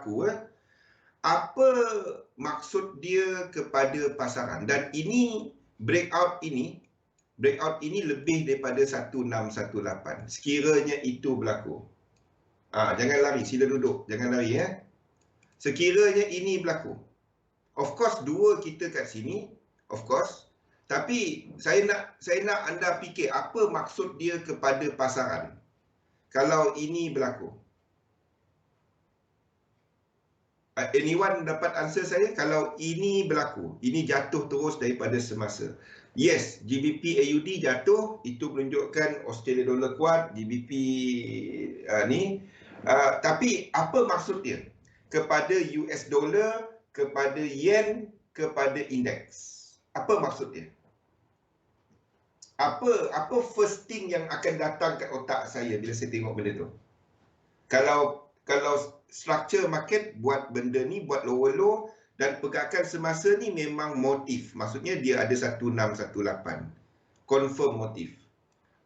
berlaku, apa maksud dia kepada pasaran? Dan ini breakout ini lebih daripada 1618. Sekiranya itu berlaku. Jangan lari, sila duduk, jangan lari ya. Sekiranya ini berlaku. Of course dua kita kat sini, of course. Tapi saya nak anda fikir apa maksud dia kepada pasaran kalau ini berlaku. Anyone dapat answer saya? Kalau ini berlaku, ini jatuh terus daripada semasa. Yes, GBP AUD jatuh, itu menunjukkan Australia dollar kuat, GBP ni. Tapi apa maksud dia? Kepada US dollar, kepada yen, kepada indeks. Apa maksud dia? Apa first thing yang akan datang kat otak saya bila saya tengok benda tu? Kalau structure market buat benda ni, buat lower low dan pergerakan semasa ni memang motif. Maksudnya dia ada 1618. Confirm motif.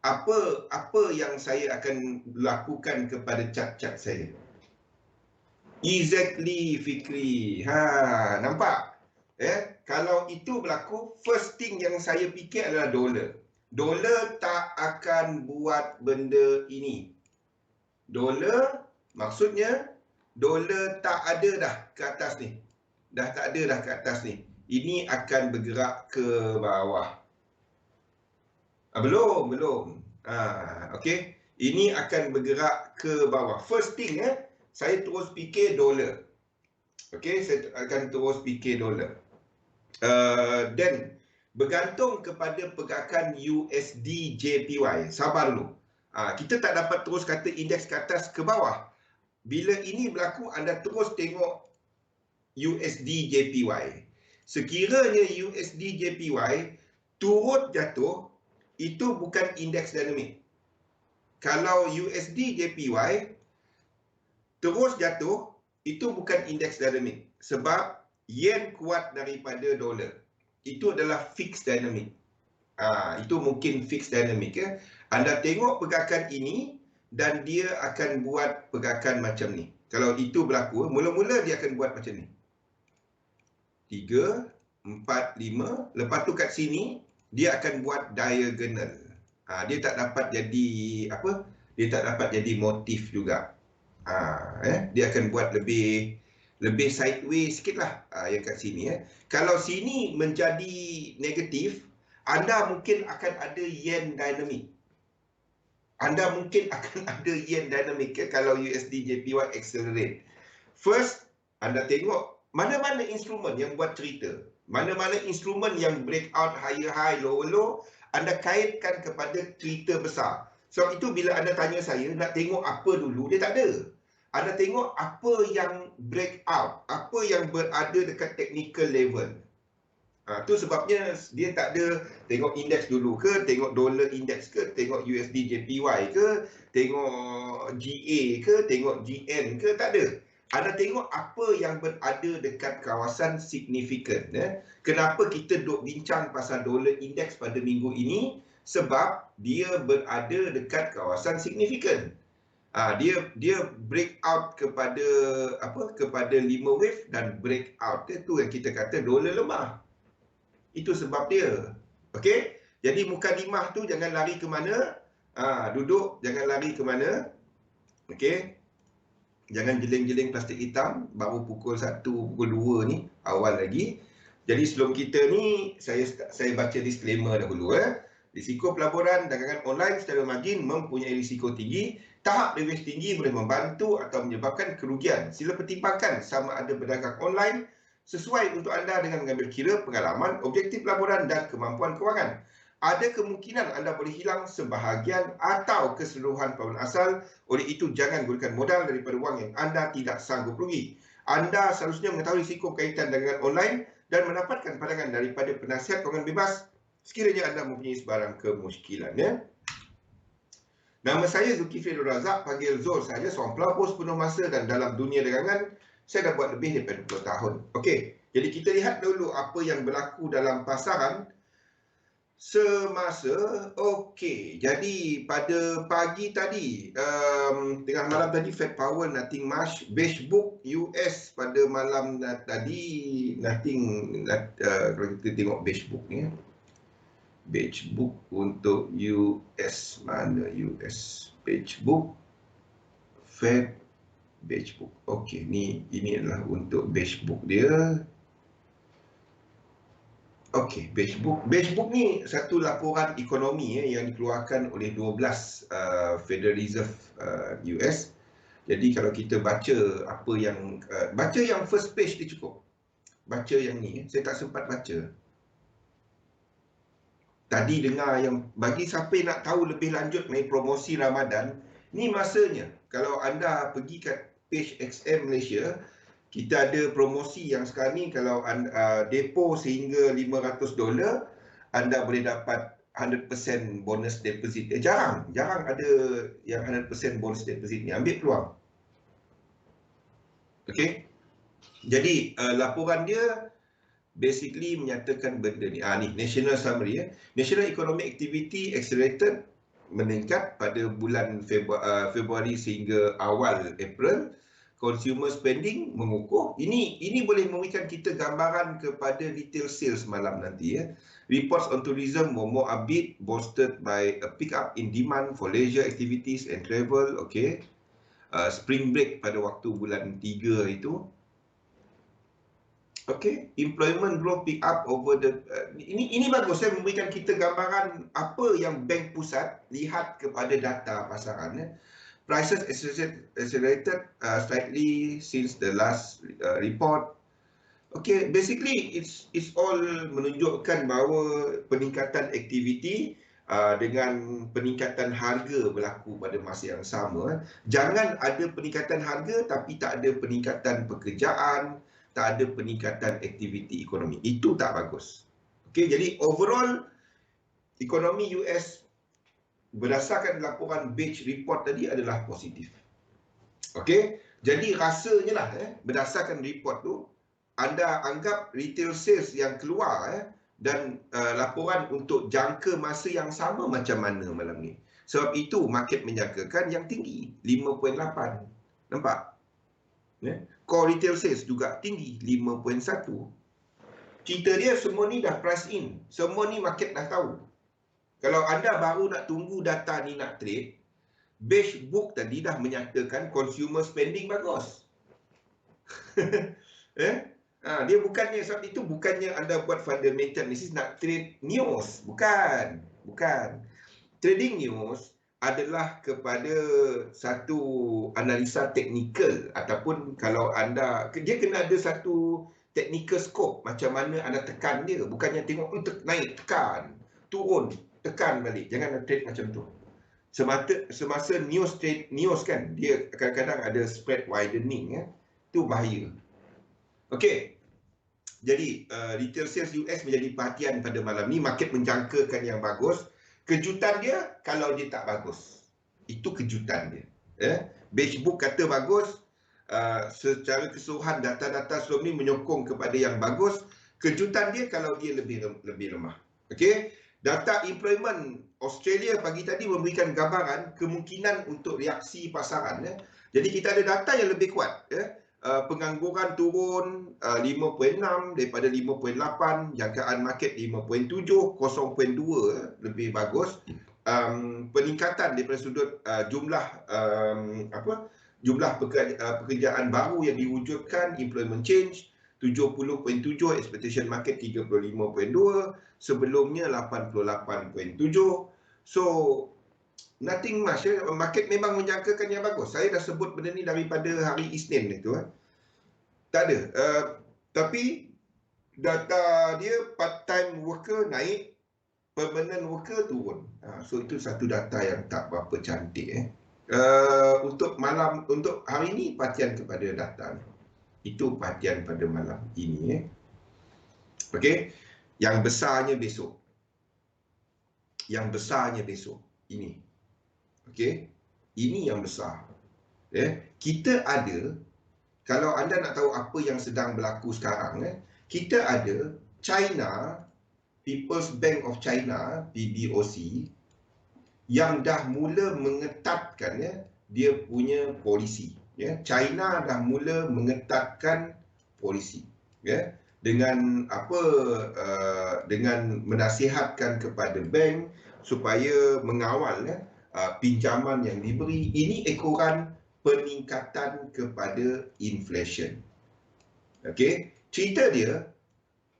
Apa yang saya akan lakukan kepada chart-chart saya? Exactly, Fikri. Nampak? Kalau itu berlaku, first thing yang saya fikir adalah dolar. Dolar tak akan buat benda ini. Dolar, maksudnya dolar tak ada dah ke atas ni. Dah tak ada dah ke atas ni. Ini akan bergerak ke bawah. Belum. Okey. Ini akan bergerak ke bawah. First thing saya terus fikir dolar. Okey, saya akan terus fikir dolar. Dan bergantung kepada pergerakan USD JPY. Sabar dulu. Kita tak dapat terus kata indeks ke atas ke bawah. Bila ini berlaku, anda terus tengok USD JPY. Sekiranya USD JPY turut jatuh, itu bukan indeks dinamik. Kalau USD JPY terus jatuh, itu bukan indeks dinamik. Sebab yen kuat daripada dolar. Itu adalah fixed dynamic. Itu mungkin fixed dynamic. Anda tengok pergerakan ini dan dia akan buat pergerakan macam ni. Kalau itu berlaku, mula-mula dia akan buat macam ni. 3, 4, 5. Lepas tu kat sini, dia akan buat diagonal. Dia tak dapat jadi apa? Dia tak dapat jadi motif juga. Dia akan buat lebih sideways sikit lah yang kat sini. Kalau sini menjadi negatif, anda mungkin akan ada yen dynamic. Kalau USD JPY accelerate. First, anda tengok mana-mana instrumen yang buat cerita. Mana-mana instrumen yang breakout higher high, lower low, anda kaitkan kepada cerita besar. So itu bila anda tanya saya nak tengok apa dulu, dia tak ada. Anda tengok apa yang breakout, apa yang berada dekat technical level. Tu sebabnya dia tak ada tengok indeks dulu ke, tengok dollar indeks ke, tengok USD JPY ke, tengok GA ke, tengok GN ke, tak ada. Anda tengok apa yang berada dekat kawasan signifikan. Kenapa kita duk bincang pasal dollar indeks pada minggu ini? Sebab dia berada dekat kawasan signifikan. Dia breakout kepada kepada 5 wave dan breakout. Itu yang kita kata dolar lemah. Itu sebab dia. Okey? Jadi muka 5 tu jangan lari ke mana. Duduk, jangan lari ke mana. Okey? Jangan jeling-jeling plastik hitam. Baru pukul 1, pukul 2 ni. Awal lagi. Jadi sebelum kita ni, saya baca disclaimer dahulu. Risiko pelaburan dagangan online secara margin mempunyai risiko tinggi. Tahap leverage tinggi boleh membantu atau menyebabkan kerugian. Sila pertimbangkan sama ada berdagang online sesuai untuk anda dengan mengambil kira pengalaman, objektif pelaburan dan kemampuan kewangan. Ada kemungkinan anda boleh hilang sebahagian atau keseluruhan pelaburan asal. Oleh itu, jangan gunakan modal daripada wang yang anda tidak sanggup rugi. Anda seharusnya mengetahui risiko kaitan dagangan online dan mendapatkan pandangan daripada penasihat kewangan bebas sekiranya anda mempunyai sebarang kemusykilan. Nama saya Zulkifli Abdul Razak, panggil Zul saja, seorang pelabur sepenuh masa dan dalam dunia dagangan saya dah buat lebih daripada 20 tahun. Okey, jadi kita lihat dulu apa yang berlaku dalam pasaran. semasa okey. Jadi pada pagi tadi, tengah malam tadi Fed Powell nothing much. Beige book US pada malam tadi nothing. Kalau kita tengok beige book ni, beige book untuk US, mana US beige book, Fed beige book. Okey, ini adalah untuk beige book dia. Okey, beige book. Beige book ni satu laporan ekonomi yang dikeluarkan oleh 12 Federal Reserve US. Jadi kalau kita baca apa yang baca yang first page dia cukup. Baca yang ni, saya tak sempat baca. Tadi dengar yang, bagi siapa yang nak tahu lebih lanjut mengenai promosi Ramadan, ni masanya. Kalau anda pergi kat page XM Malaysia, kita ada promosi yang sekarang ni, kalau depo sehingga $500, anda boleh dapat 100% bonus deposit. Jarang ada yang 100% bonus deposit ni. Ambil peluang. Okey. Jadi laporan dia basically menyatakan benda ni. Ni national summary. National economic activity accelerated, meningkat pada bulan Februari sehingga awal April. Consumer spending mengukuh. Ini boleh memberikan kita gambaran kepada retail sales malam nanti. Reports on tourism were more upbeat, bolstered by a pick up in demand for leisure activities and travel. Okay. Spring break pada waktu bulan 3 itu. Okay, employment growth pick up over the ini bagus, saya memberikan kita gambaran apa yang bank pusat lihat kepada data pasaran. Prices accelerated slightly since the last report. Okay, basically it's all menunjukkan bahawa peningkatan aktiviti dengan peningkatan harga berlaku pada masa yang sama. Jangan ada peningkatan harga tapi tak ada peningkatan pekerjaan, tak ada peningkatan aktiviti ekonomi. Itu tak bagus. Okay, jadi overall ekonomi US berdasarkan laporan Beige report tadi adalah positif. Okey, jadi rasanya lah berdasarkan report tu, anda anggap retail sales yang keluar dan laporan untuk jangka masa yang sama macam mana malam ni. Sebab itu market menjangkakan yang tinggi 5.8. Nampak? Core retail sales juga tinggi 5.1. Cerita dia semua ni dah price in. Semua ni market dah tahu. Kalau anda baru nak tunggu data ni nak trade, Beige book tadi dah menyatakan consumer spending bagus. Dia bukannya, sebab itu bukannya anda buat fundamental analysis nak trade news. Bukan. Trading news adalah kepada satu analisa teknikal, ataupun kalau anda, dia kena ada satu technical scope macam mana anda tekan dia. Bukannya tengok naik, tekan, turun, tekan balik. Jangan trade macam tu. Semasa news kan, dia kadang-kadang ada spread widening. Itu bahaya. Okey. Jadi retail sales US menjadi perhatian pada malam ni. Market menjangkakan yang bagus. Kejutan dia kalau dia tak bagus. Itu kejutan dia. Beige book kata bagus. Secara keseluruhan data-data sebelum ni menyokong kepada yang bagus. Kejutan dia kalau dia lebih lemah. Okey. Data employment Australia pagi tadi memberikan gambaran kemungkinan untuk reaksi pasaran. Jadi kita ada data yang lebih kuat. Pengangguran turun 5.6 daripada 5.8, jangkaan market 5.7, 0.2 lebih bagus. Peningkatan daripada sudut jumlah pekerjaan baru yang diwujudkan, employment change 70.7, expectation market 35.2, sebelumnya 88.7. So nothing much. Market memang menjangkakan yang bagus. Saya dah sebut benda ni daripada hari Isnin itu. Tak ada. Tapi data dia part-time worker naik, permanent worker turun. So itu satu data yang tak berapa cantik. Untuk hari ni perhatian kepada data ni. Itu perhatian pada malam ini. Okey. Yang besarnya besok. Ini. Okey. Ini yang besar. Kita ada, kalau anda nak tahu apa yang sedang berlaku sekarang, kita ada China People's Bank of China, PBOC, yang dah mula mengetatkan dia punya polisi. China dah mula mengetatkan polisi. Dengan dengan menasihatkan kepada bank supaya mengawal pinjaman yang diberi. Ini ekoran peningkatan kepada inflation. Okey, cerita dia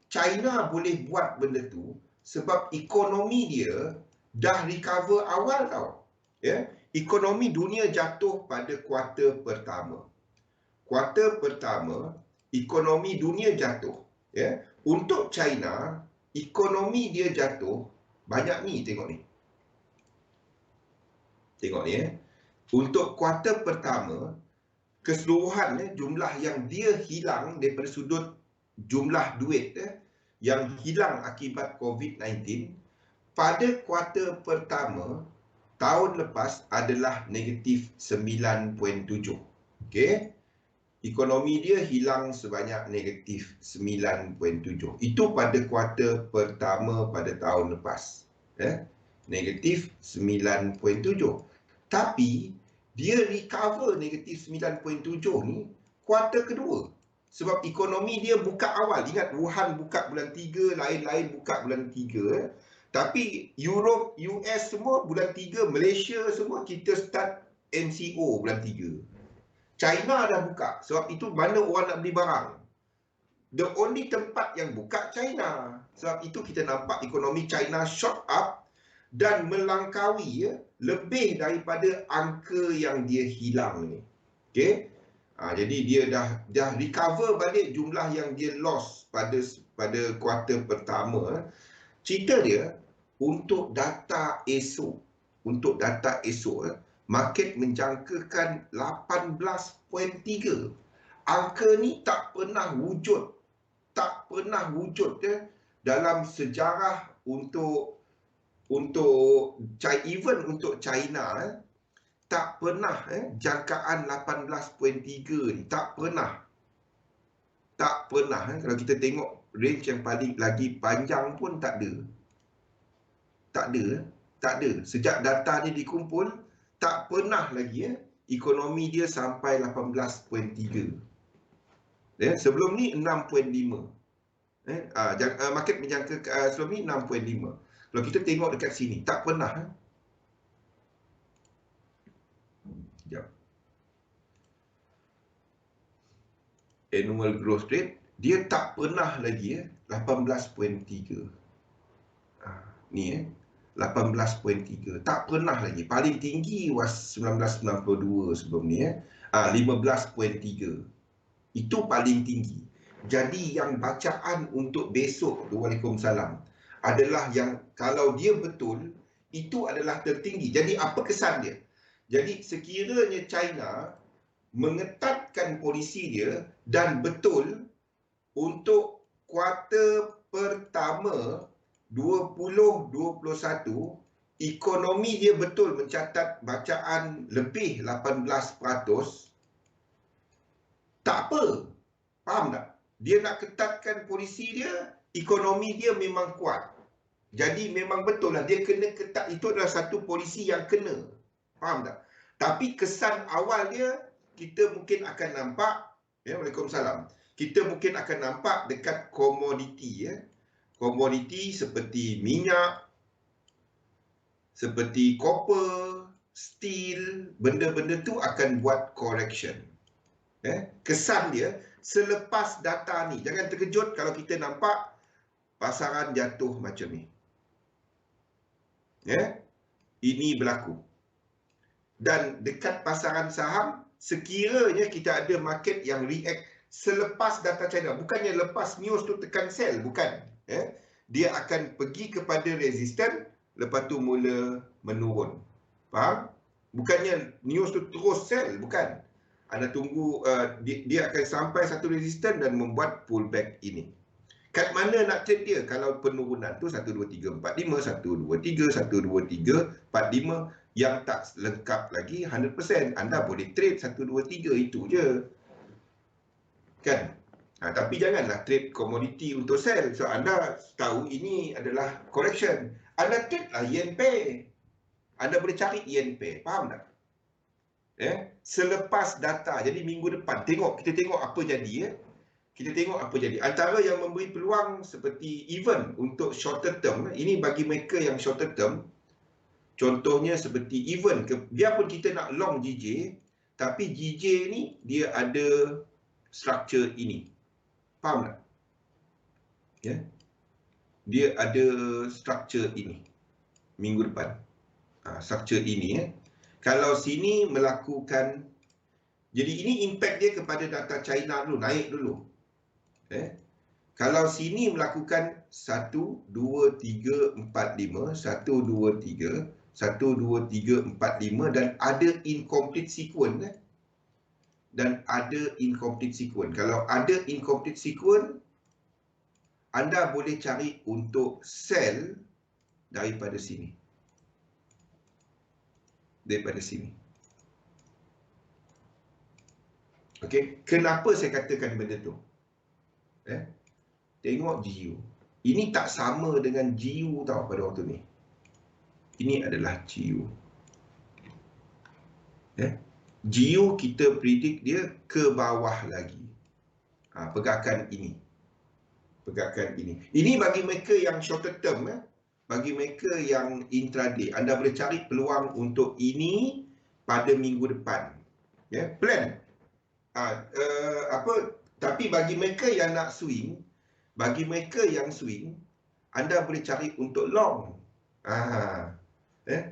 China boleh buat benda tu sebab ekonomi dia dah recover awal tau. Ekonomi dunia jatuh pada kuarter pertama. Kuarter pertama ekonomi dunia jatuh. Untuk China, ekonomi dia jatuh banyak ni, tengok ni. Tengok ni Untuk kuarter pertama, keseluruhan jumlah yang dia hilang daripada sudut jumlah duit yang hilang akibat COVID-19 pada kuarter pertama tahun lepas adalah negatif 9.7. Okey. Ekonomi dia hilang sebanyak negatif 9.7. Itu pada kuarter pertama pada tahun lepas. Negatif 9.7. Tapi dia recover negatif 9.7 ni kuarter kedua. Sebab ekonomi dia buka awal. Ingat, Wuhan buka bulan 3, lain-lain buka bulan 3. Tapi Europe, US semua bulan 3, Malaysia semua kita start MCO bulan 3. China dah buka. Sebab itu mana orang nak beli barang. The only tempat yang buka China. Sebab itu kita nampak ekonomi China shot up dan melangkaui lebih daripada angka yang dia hilang ni. Okey. Jadi dia dah recover balik jumlah yang dia lost pada kuarter pertama. Cerita dia untuk data esok. Untuk data esok, market menjangkakan 18.3. Angka ni tak pernah wujud. Tak pernah wujud dalam sejarah untuk even untuk China tak pernah jangkaan 18.3 ni. Tak pernah. Tak pernah. Kalau kita tengok range yang paling lagi panjang pun tak ada. Tak ada. Tak ada. Sejak data ni dikumpul, tak pernah lagi ekonomi dia sampai 18.3. Sebelum ni 6.5. Market menjangka sebelum ni 6.5. Kalau kita tengok dekat sini, tak pernah. Annual growth rate dia tak pernah lagi 18.3. Ni 18.3. Tak pernah lagi. Paling tinggi was 1992 sebelum ni 15.3. Itu paling tinggi. Jadi yang bacaan untuk besok, Waalaikumsalam, adalah yang kalau dia betul, itu adalah tertinggi. Jadi apa kesan dia? Jadi sekiranya China mengetatkan polisi dia dan betul untuk kuarter pertama 2021, ekonomi dia betul mencatat bacaan lebih 18%, tak apa. Faham tak? Dia nak ketatkan polisi dia, ekonomi dia memang kuat. Jadi memang betul lah dia kena ketat. Itu adalah satu polisi yang kena. Faham tak? Tapi kesan awal dia, kita mungkin akan nampak, Waalaikumsalam, kita mungkin akan nampak dekat komoditi. Komoditi seperti minyak, seperti copper, steel, benda-benda tu akan buat correction. Kesan dia selepas data ni. Jangan terkejut kalau kita nampak pasaran jatuh macam ni. Ini berlaku. Dan dekat pasaran saham, sekiranya kita ada market yang react selepas data China, bukannya lepas news tu tekan sell, bukan. Dia akan pergi kepada resisten, lepas tu mula menurun. Faham? Bukannya news tu terus sell, bukan. Anda tunggu, dia akan sampai satu resisten dan membuat pullback ini. Kat mana nak trade dia? Kalau penurunan tu 1, 2, 3, 4, 5, 1, 2, 3, 1, 2, 3, 4, 5, yang tak lengkap lagi 100%. Anda boleh trade 1, 2, 3, itu je. Kan? Tapi janganlah trade komoditi untuk sell. So anda tahu ini adalah correction. Anda trade lah yen pair. Anda boleh cari yen pair. Faham tak? Selepas data, jadi minggu depan, kita tengok apa jadi. Kita tengok apa jadi. Antara yang memberi peluang seperti even untuk shorter term, ini bagi mereka yang shorter term, contohnya seperti even, biarpun kita nak long GJ, tapi GJ ni dia ada structure ini. Faham tak? Dia ada structure ini minggu depan. Structure ini. Kalau sini melakukan, jadi ini impact dia kepada data China dulu, naik dulu. Kalau sini melakukan 1, 2, 3, 4, 5, 1, 2, 3, 1, 2, 3, 4, 5 dan ada incomplete sequence. Dan ada incomplete sequence. Kalau ada incomplete sequence, anda boleh cari untuk sell daripada sini. Daripada sini. Okey, kenapa saya katakan benda tu? Tengok GU. Ini tak sama dengan GU tau pada waktu ni. Ini adalah GU. GU kita predict dia ke bawah lagi. Pergerakan ini. Pergerakan ini. Ini bagi mereka yang shorter term. Bagi mereka yang intraday. Anda boleh cari peluang untuk ini pada minggu depan. Plan. Tapi bagi mereka yang nak swing, anda boleh cari untuk long.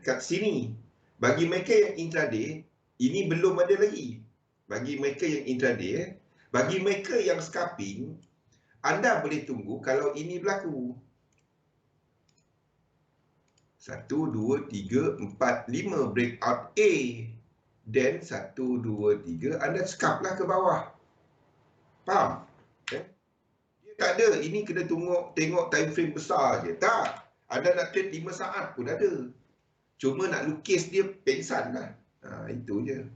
Kat sini. Bagi mereka yang intraday, ini belum ada lagi. Bagi mereka yang intraday, bagi mereka yang scalping, anda boleh tunggu kalau ini berlaku. 1, 2, 3, 4, 5 breakout A. Then 1, 2, 3 anda scalp lah ke bawah. Faham? Dia tak ada. Ini kena tengok time frame besar je. Tak. Anda nak trade 5 saat pun ada. Cuma nak lukis dia pengsan lah. Itu je.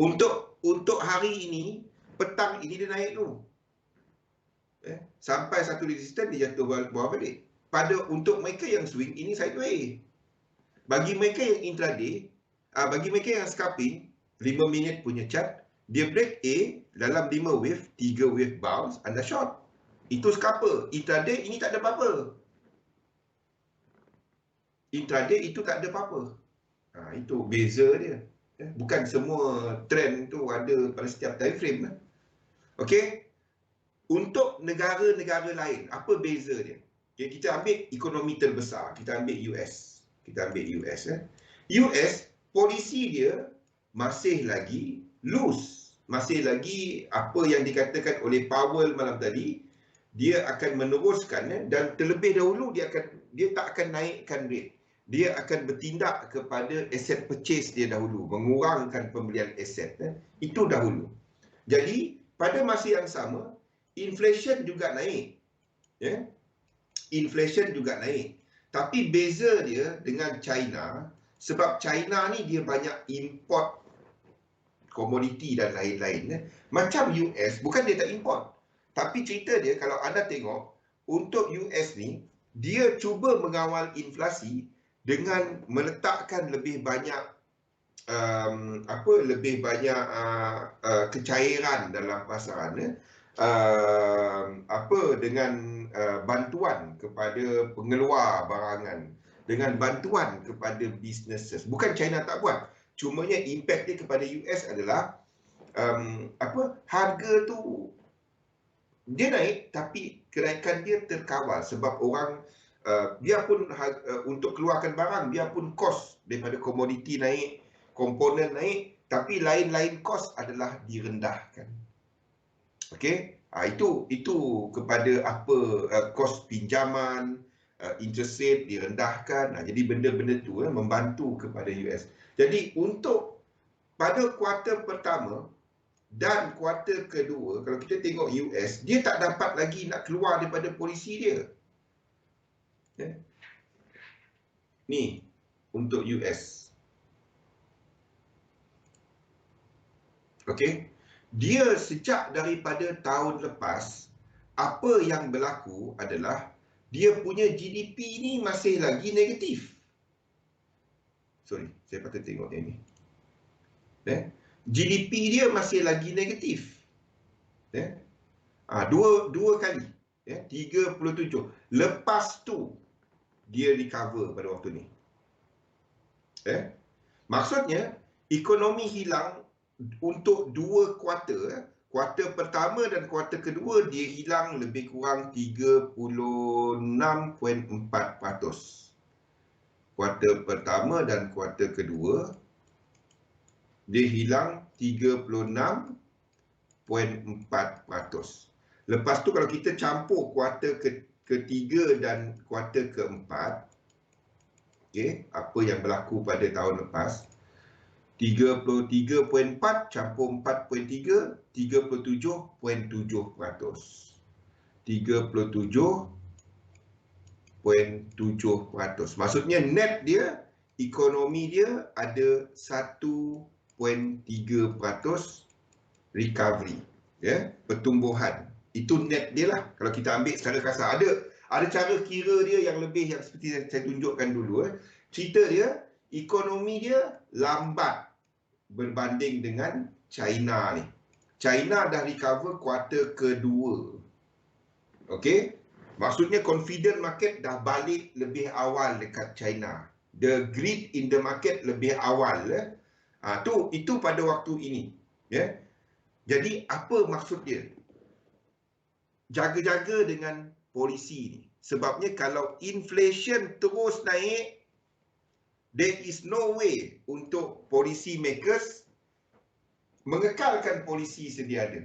Untuk hari ini, petang ini dia naik tu. Sampai satu resistance dia jatuh bawah balik. Untuk mereka yang swing, ini sideways. Bagi mereka yang intraday, bagi mereka yang scalping, 5 minit punya chart, dia break A dalam 5 wave, 3 wave bounce, anda short. Itu scalper. Intraday ini tak ada apa-apa. Intraday itu tak ada apa-apa. Itu beza dia. Bukan semua trend tu ada pada setiap time frame. Okey. Untuk negara-negara lain, apa beza dia? Okay, kita ambil ekonomi terbesar. Kita ambil US. US, polisi dia masih lagi loose. Masih lagi apa yang dikatakan oleh Powell malam tadi, dia akan meneruskan dan terlebih dahulu dia tak akan naikkan rate. Dia akan bertindak kepada asset purchase dia dahulu, mengurangkan pembelian aset. Itu dahulu. Jadi, pada masa yang sama, inflation juga naik. Inflation juga naik. Tapi beza dia dengan China, sebab China ni dia banyak import komoditi dan lain-lain. Macam US, bukan dia tak import. Tapi cerita dia, kalau anda tengok, untuk US ni, dia cuba mengawal inflasi dengan meletakkan lebih banyak kecairan dalam pasaran, dengan bantuan kepada pengeluar barangan, dengan bantuan kepada businesses. Bukan China tak buat, cumanya impact dia kepada US adalah harga tu dia naik, tapi kenaikan dia terkawal sebab orang biarpun untuk keluarkan barang, biarpun kos daripada komoditi naik, komponen naik, tapi lain-lain kos adalah direndahkan. Okey, itu kepada apa kos pinjaman, interest rate direndahkan. Jadi benda-benda tu membantu kepada US. Jadi untuk pada kuartal pertama dan kuartal kedua, kalau kita tengok US, dia tak dapat lagi nak keluar daripada polisi dia. Ni untuk US. Okey. dia sejak daripada tahun lepas, apa yang berlaku adalah dia punya GDP ni masih lagi negatif. Sorry, saya patut tengok yang ni. GDP dia masih lagi negatif. Dua kali. 37. Lepas tu, dia recover pada waktu ni. Maksudnya, ekonomi hilang untuk 2 kuarter. Kuarter pertama dan kuarter kedua, dia hilang lebih kurang 36.4%. Kuarter pertama dan kuarter kedua, dia hilang 36.4%. Lepas tu kalau kita campur kuarter ketiga dan kuarter keempat, apa yang berlaku pada tahun lepas, 33.4 campur 4.3, 37.7%. 37.7%. Maksudnya net dia, ekonomi dia ada 1.3% recovery. Pertumbuhan. Itu net dia lah. Kalau kita ambil secara kasar. Ada cara kira dia yang lebih, yang seperti saya tunjukkan dulu. Cerita dia, ekonomi dia lambat berbanding dengan China ni. China dah recover kuarter kedua. Okey? Maksudnya confident market dah balik lebih awal dekat China. The greed in the market lebih awal. Itu pada waktu ini. Jadi apa maksud dia? Jaga-jaga dengan polisi ni. Sebabnya kalau inflation terus naik, there is no way untuk policy makers mengekalkan polisi sedia ada.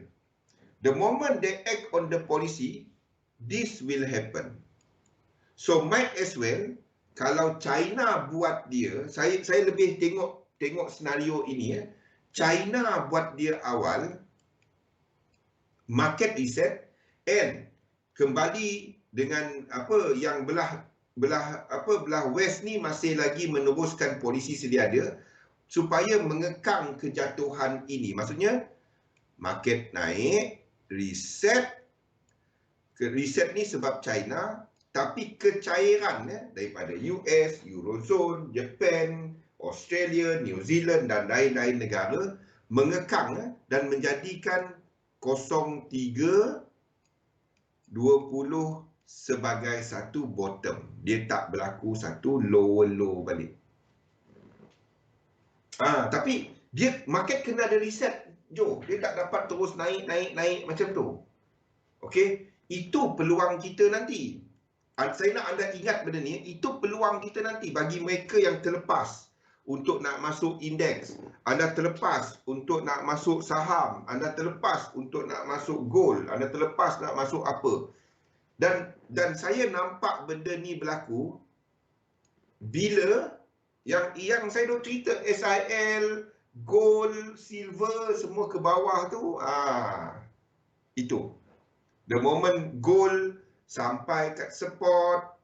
The moment they act on the policy, this will happen. So might as well, kalau China buat dia, saya lebih tengok senario ini. China buat dia awal, market reset, and kembali dengan apa yang belah west ni masih lagi meneruskan polisi sedia ada supaya mengekang kejatuhan ini. Maksudnya market naik, reset ni sebab China, tapi kecairan daripada US, Eurozone, Japan, Australia, New Zealand dan lain-lain negara mengekang dan menjadikan 0320 sebagai satu bottom. Dia tak berlaku satu low balik. Tapi dia market kena ada reset, Jo. Dia tak dapat terus naik macam tu. Okey, itu peluang kita nanti. Saya nak anda ingat benda ni, itu peluang kita nanti bagi mereka yang terlepas untuk nak masuk indeks, anda terlepas untuk nak masuk saham, anda terlepas untuk nak masuk gold, anda terlepas nak masuk apa. Dan saya nampak benda ni berlaku bila yang saya duk cerita SIL, gold, silver semua ke bawah tu, itu. The moment gold sampai kat support,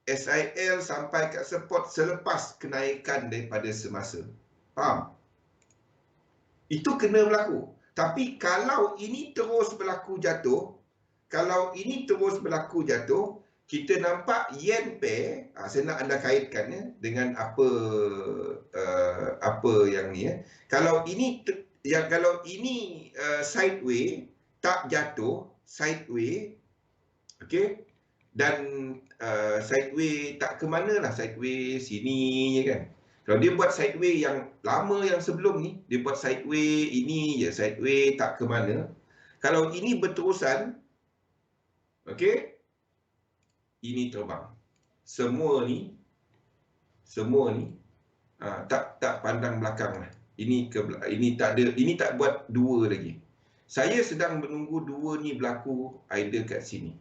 SIL sampai kat support selepas kenaikan daripada semasa. Faham? Itu kena berlaku. Tapi kalau ini terus berlaku jatuh, kita nampak yen pair, saya nak anda kaitkan dengan apa yang ni. Kalau ini sideways, tak jatuh, sideways, okey, dan sideways tak ke mana lah, sideways sini je kan. Kalau dia buat sideways yang lama yang sebelum ni, dia buat sideways ini je, sideways tak ke mana. Kalau ini berterusan, okey, ini terbang. Semua ni tak pandang belakang lah. Ini tak ada, ini tak buat dua lagi. Saya sedang menunggu dua ni berlaku either kat sini.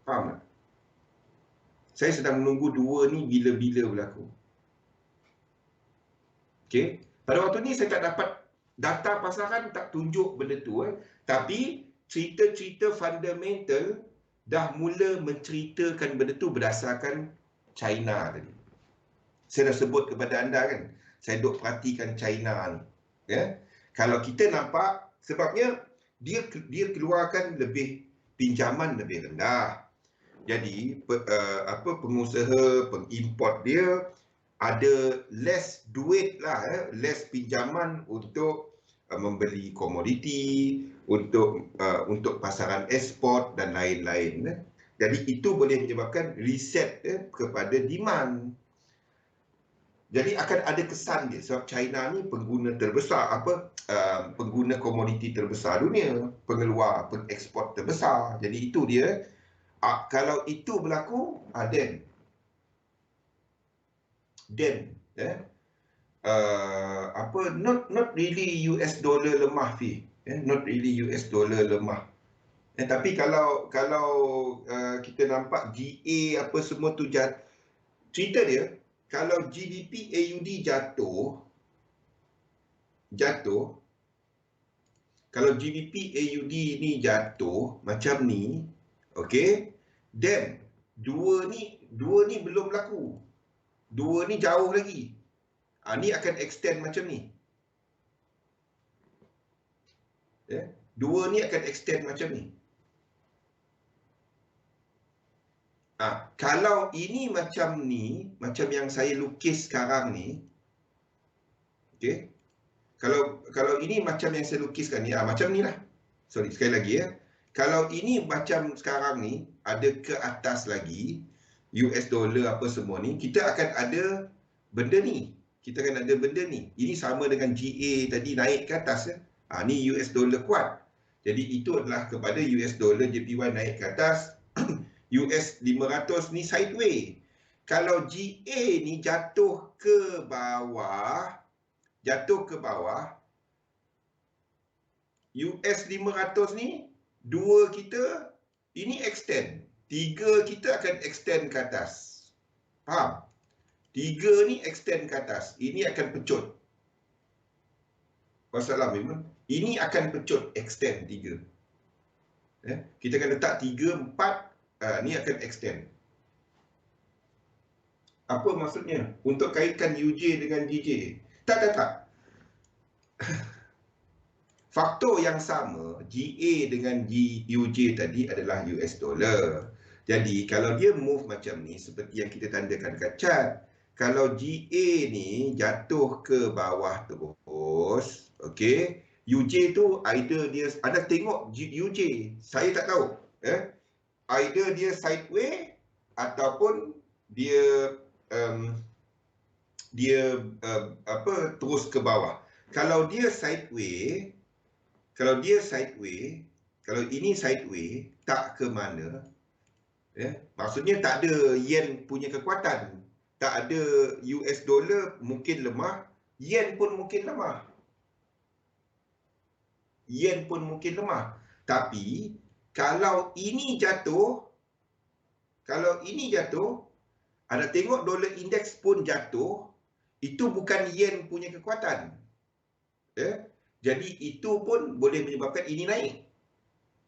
Faham tak? Saya sedang menunggu dua ni bila-bila berlaku. Okey. Pada waktu ni saya tak dapat data pasaran, tak tunjuk benda tu. Tapi cerita-cerita fundamental dah mula menceritakan benda tu berdasarkan China tadi. Saya dah sebut kepada anda kan, saya duk perhatikan China ni. Kalau kita nampak Sebabnya dia keluarkan pinjaman lebih rendah. Jadi pengusaha, pengimport dia ada less duit lah, less pinjaman untuk membeli komoditi, untuk pasaran ekspor dan lain-lain. Jadi itu boleh menyebabkan reset kepada demand. Jadi akan ada kesan dia sebab China ni pengguna terbesar pengguna komoditi terbesar dunia, pengeluar, pengekspor terbesar. Jadi itu dia. Kalau itu berlaku, then not really US dollar lemah not really US dollar lemah. Tapi kalau kita nampak GA apa semua tu cerita dia, kalau GBP AUD jatuh, kalau GBP AUD ni jatuh macam ni, okey, then dua ni belum berlaku. Dua ni jauh lagi. Ni akan extend macam ni. Dua ni akan extend macam ni. Kalau ini macam ni, macam yang saya lukis sekarang ni, okey. Kalau ini macam yang saya lukiskan ni, macam ni lah. Sorry, sekali lagi ya. Kalau ini macam sekarang ni, ada ke atas lagi, US dollar apa semua ni, kita akan ada benda ni. Kita akan ada benda ni. Ini sama dengan GA tadi naik ke atas. Ni US dollar kuat. Jadi itu adalah kepada US dollar JPY naik ke atas. US 500 ni sideways. Kalau GA ni jatuh ke bawah, US 500 ni, dua kita, ini extend. Tiga kita akan extend ke atas. Faham? Tiga ni extend ke atas. Ini akan pecut. Wassalam, memang. Ini akan pecut, extend tiga. Kita akan letak 3, 4, ni akan extend. Apa maksudnya? Untuk kaitkan UJ dengan GJ. Tak. Faktor yang sama, GA dengan UJ tadi adalah US dollar. Jadi kalau dia move macam ni, seperti yang kita tandakan dekat chart, kalau GA ni jatuh ke bawah terus, okey, UJ tu either dia, anda tengok UJ, saya tak tahu, either dia sideways ataupun dia terus ke bawah. Kalau ini sideways, tak ke mana, maksudnya tak ada yen punya kekuatan, tak ada US dollar mungkin lemah, yen pun mungkin lemah. Tapi kalau ini jatuh, anda tengok dolar indeks pun jatuh, itu bukan yen punya kekuatan. Jadi itu pun boleh menyebabkan ini naik.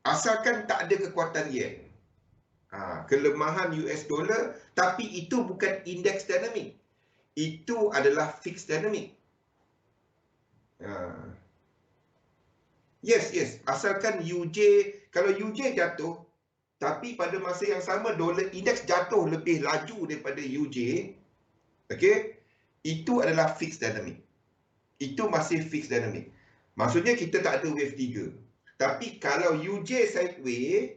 Asalkan tak ada kekuatan yen. Kelemahan US dollar, tapi itu bukan indeks dinamik. Itu adalah fixed dynamic. Yes. Asalkan UJ, kalau UJ jatuh, tapi pada masa yang sama dolar indeks jatuh lebih laju daripada UJ, okey, itu adalah fixed dynamic. Itu masih fixed dynamic. Maksudnya kita tak ada wave 3. Tapi kalau UJ sideways,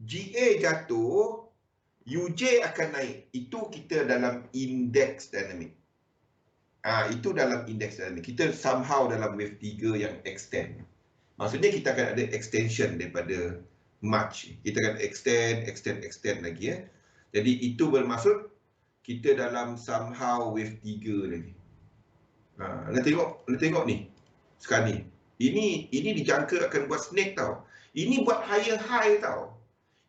GA jatuh, UJ akan naik. Itu kita dalam index dynamic. Itu dalam index dynamic. Kita somehow dalam wave 3 yang extend. Maksudnya kita akan ada extension daripada March. Kita akan extend lagi. Jadi itu bermaksud kita dalam somehow wave 3 lagi. Anda tengok ni. Sekarang ni. Ini dijangka akan buat snake tau. Ini buat higher high tau.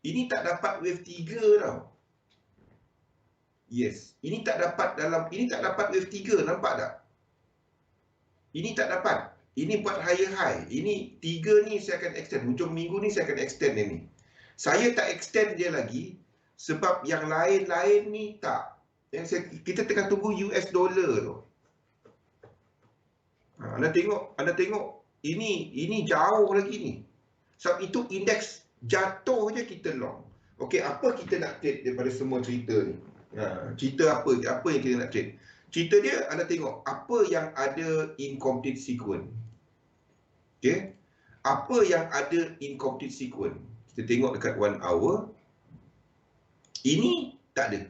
Ini tak dapat wave 3 tau. Yes. Ini tak dapat wave 3. Nampak tak? Ini tak dapat. Ini buat higher high. Ini 3 ni saya akan extend. Hujung minggu ni saya akan extend dia ni. Saya tak extend dia lagi sebab yang lain-lain ni tak. Kita tengah tunggu US dollar tu. Anda tengok ini jauh lagi ni. Sebab itu indeks jatuh je kita long. Okey, apa kita nak trade daripada semua cerita ni? Cerita apa yang kita nak trade? Cerita dia, anda tengok apa yang ada incomplete sequence. Okey, apa yang ada incomplete sequence. Kita tengok dekat 1 hour. Ini tak ada.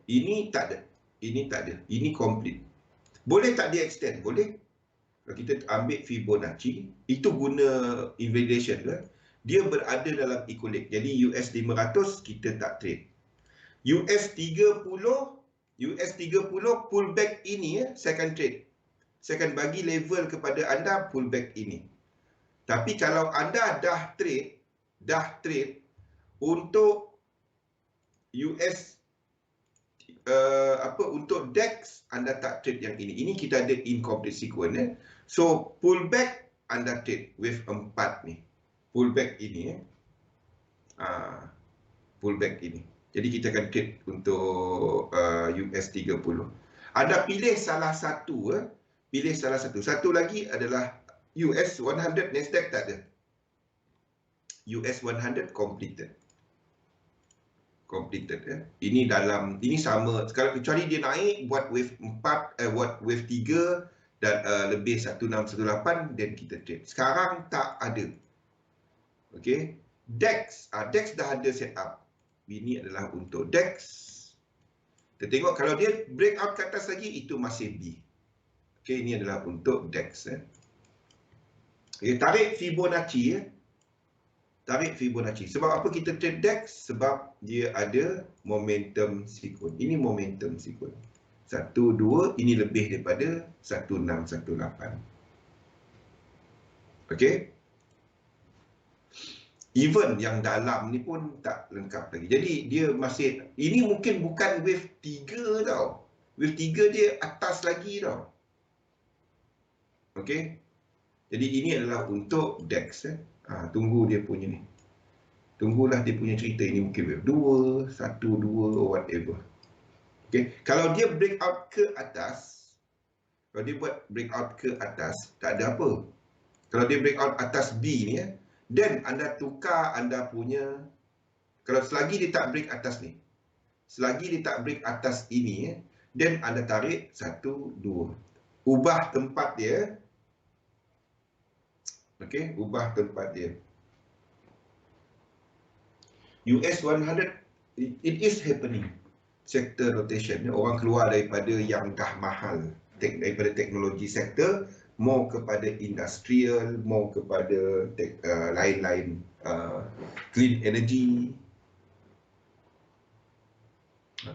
Ini tak ada. Ini tak ada. Ini complete. Boleh tak dia extend? Boleh. Kalau kita ambil Fibonacci, itu guna invalidation ke? Dia berada dalam equilibrium. Jadi US 500 kita tak trade. US 30 pullback ini saya akan trade. Saya akan bagi level kepada anda pullback ini. Tapi kalau anda dah trade untuk US untuk DEX anda tak trade yang ini. Ini kita ada incomplete sequence. So pullback anda trade wave 4 ni. Pullback ini pullback ini. Jadi kita akan trade untuk US 30. Anda pilih salah satu, pilih salah satu. Satu lagi adalah US 100, Nasdaq tak ada. US 100 completed. Ini sama sekarang, kecuali dia naik buat wave 4 buat wave 3 dan lebih 1618 dan kita trade. Sekarang tak ada. Okey, DEX dah ada setup. Ini adalah untuk DEX. Kita tengok kalau dia breakout ke atas lagi, itu masih B. Okey, ini adalah untuk DEX. Okay, tarik Fibonacci. Tarik Fibonacci. Sebab apa kita trade DEX? Sebab dia ada momentum sequence. Ini momentum sequence. 1, 2, ini lebih daripada 1618. Okey. Even yang dalam ni pun tak lengkap lagi. Jadi dia masih, ini mungkin bukan wave 3 tau. Wave 3 dia atas lagi tau. Okey. Jadi ini adalah untuk DEX. Tunggu dia punya ni. Tunggulah dia punya cerita. Ini mungkin wave 2, 1, 2, whatever. Okay. Kalau dia breakout ke atas, kalau dia buat breakout ke atas, tak ada apa. Kalau dia breakout atas B ni, then anda tukar anda punya, kalau selagi dia tak break atas ni, selagi dia tak break atas ini, then anda tarik 1, 2. Ubah tempat dia. Okey, ubah tempat dia. US 100, it is happening. Sektor rotation, orang keluar daripada yang dah mahal, daripada teknologi sektor, more kepada industrial, more kepada lain-lain, clean energy.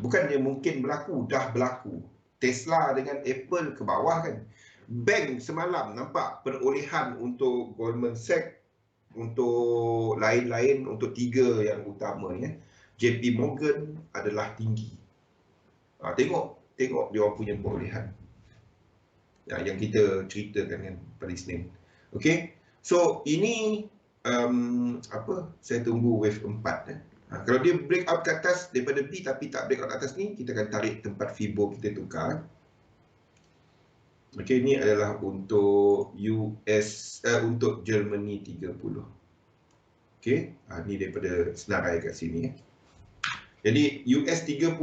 Bukannya mungkin berlaku, dah berlaku. Tesla dengan Apple ke bawah kan. Bank semalam nampak perolehan untuk Goldman Sachs, untuk lain-lain, untuk 3 yang utama ya. JP Morgan adalah tinggi. Tengok dia orang punya perolehan. Yang kita ceritakan kan pada Isnin. Okey. So ini saya tunggu wave 4 kalau dia breakout ke atas daripada B tapi tak breakout atas ni, kita akan tarik tempat Fibo kita tukar. Okey, ini adalah untuk untuk Germany 30. Okey, ni daripada senarai kat sini. Jadi US 30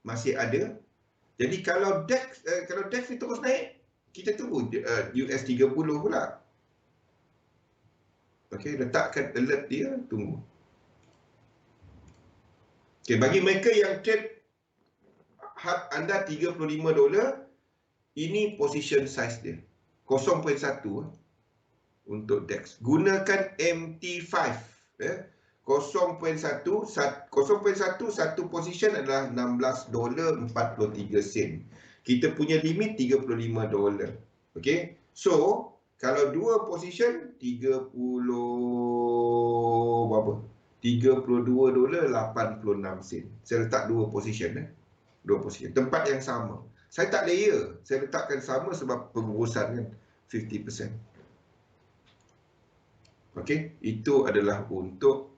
masih ada. Jadi kalau DEX ni terus naik, kita tunggu US 30 pula. Okey, letakkan alert dia, tunggu. Okey, bagi mereka yang trade anda $35, ini position size dia 0.1 untuk DEX. Gunakan MT5 0.1 satu position adalah $16.43. Kita punya limit $35. Okey. So, kalau dua position $32.86. Saya letak dua position dua position. Tempat yang sama. Saya tak layer. Saya letakkan sama sebab pengurusan kan 50%. Okey, itu adalah untuk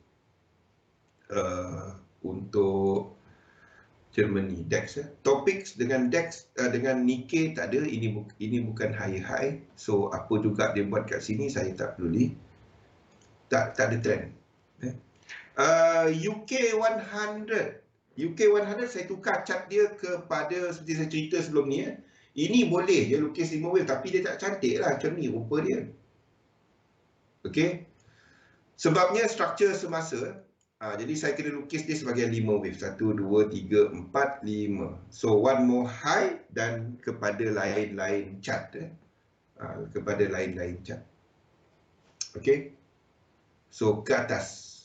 Germany, DAX. Topix dengan DAX, dengan Nikkei tak ada. Ini bukan high. So, apa juga dia buat kat sini, saya tak peduli. Tak ada trend. UK 100. UK 100 saya tukar chart dia kepada seperti saya cerita sebelum ni. Ini boleh je lukis 5 wave, tapi dia tak cantik lah macam ni rupa dia. Okey. Sebabnya struktur semasa. Jadi saya kena lukis dia sebagai 5 wave. 1, 2, 3, 4, 5. So one more high dan kepada lain-lain chart. Kepada lain-lain chart. Okey. So ke atas.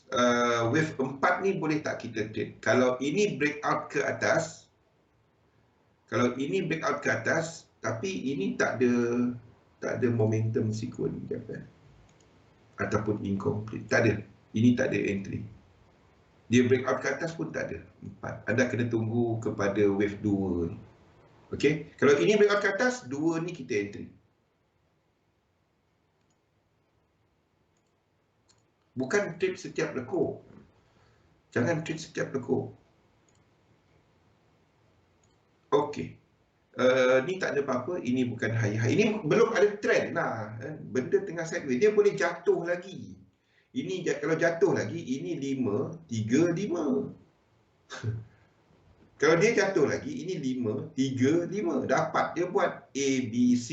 Wave 4 ni boleh tak kita trade? Kalau ini breakout ke atas, tapi ini tak ada momentum sequence ataupun incomplete. Tak ada. Ini tak ada entry. Dia breakout ke atas pun tak ada. 4. Anda kena tunggu kepada wave 2 ni. Okey. Kalau ini breakout ke atas, 2 ni kita entry. Bukan trade setiap lekuk. Jangan trade setiap lekuk. Okey. Ni tak ada apa-apa. Ini bukan high. Ini belum ada trend lah. Benda tengah sideways. Dia boleh jatuh lagi. Ini kalau jatuh lagi, ini 5, 3, 5. Kalau dia jatuh lagi, ini 5, 3, 5. Dapat dia buat A, B, C,